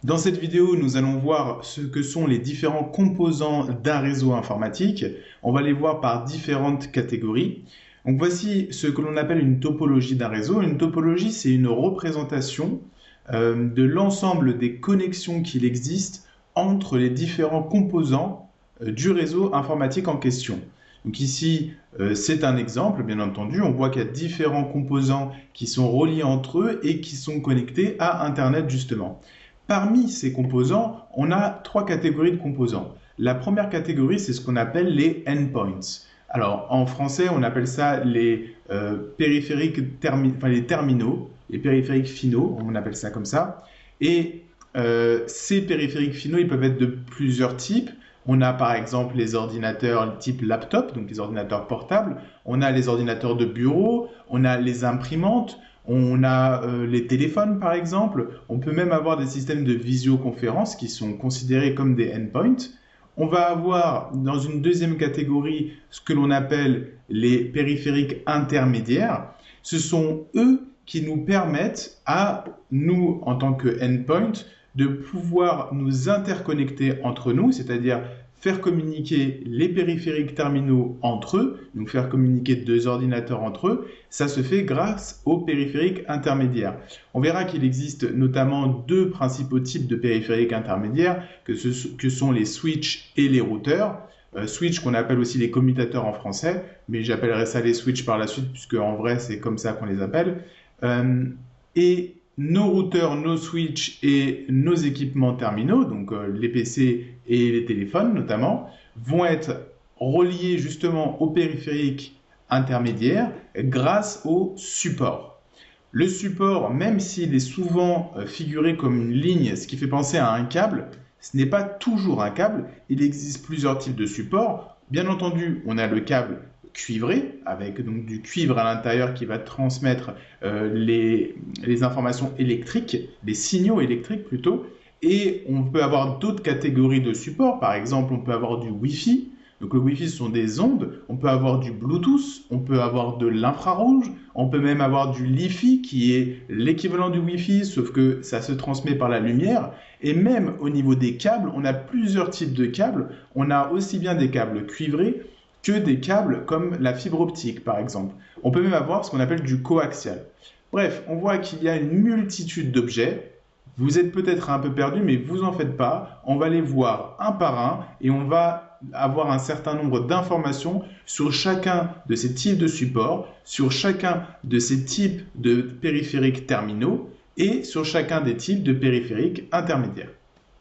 Dans cette vidéo, nous allons voir ce que sont les différents composants d'un réseau informatique. On va les voir par différentes catégories. Donc voici ce que l'on appelle une topologie d'un réseau. Une topologie, c'est une représentation de l'ensemble des connexions qu'il existe entre les différents composants du réseau informatique en question. Donc ici, c'est un exemple, bien entendu. On voit qu'il y a différents composants qui sont reliés entre eux et qui sont connectés à Internet, justement. Parmi ces composants, on a trois catégories de composants. La première catégorie, c'est ce qu'on appelle les endpoints. Alors, en français, on appelle ça les périphériques les terminaux, les périphériques finaux, on appelle ça comme ça. Et ces périphériques finaux, ils peuvent être de plusieurs types. On a par exemple les ordinateurs type laptop, donc les ordinateurs portables. On a les ordinateurs de bureau, on a les imprimantes. On a les téléphones par exemple, on peut même avoir des systèmes de visioconférence qui sont considérés comme des endpoints. On va avoir dans une deuxième catégorie ce que l'on appelle les périphériques intermédiaires. Ce sont eux qui nous permettent à nous, en tant que endpoint, de pouvoir nous interconnecter entre nous, c'est-à-dire faire communiquer les périphériques terminaux entre eux, donc faire communiquer deux ordinateurs entre eux, ça se fait grâce aux périphériques intermédiaires. On verra qu'il existe notamment deux principaux types de périphériques intermédiaires, que sont les switches et les routeurs. Switch qu'on appelle aussi les commutateurs en français, mais j'appellerai ça les switches par la suite, puisque en vrai c'est comme ça qu'on les appelle. Et nos routeurs, nos switches et nos équipements terminaux, donc les PC et les téléphones notamment, vont être reliés justement aux périphériques intermédiaires grâce au support. Le support, même s'il est souvent figuré comme une ligne, ce qui fait penser à un câble, ce n'est pas toujours un câble. Il existe plusieurs types de supports. Bien entendu, on a le câble cuivré, avec donc du cuivre à l'intérieur qui va transmettre les informations électriques, les signaux électriques plutôt. Et on peut avoir d'autres catégories de supports. Par exemple, on peut avoir du Wi-Fi. Donc le Wi-Fi, ce sont des ondes. On peut avoir du Bluetooth, on peut avoir de l'infrarouge, on peut même avoir du Li-Fi qui est l'équivalent du Wi-Fi, sauf que ça se transmet par la lumière. Et même au niveau des câbles, on a plusieurs types de câbles. On a aussi bien des câbles cuivrés que des câbles comme la fibre optique, par exemple. On peut même avoir ce qu'on appelle du coaxial. Bref, on voit qu'il y a une multitude d'objets. Vous êtes peut-être un peu perdu, mais vous en faites pas. On va les voir un par un et on va avoir un certain nombre d'informations sur chacun de ces types de supports, sur chacun de ces types de périphériques terminaux et sur chacun des types de périphériques intermédiaires.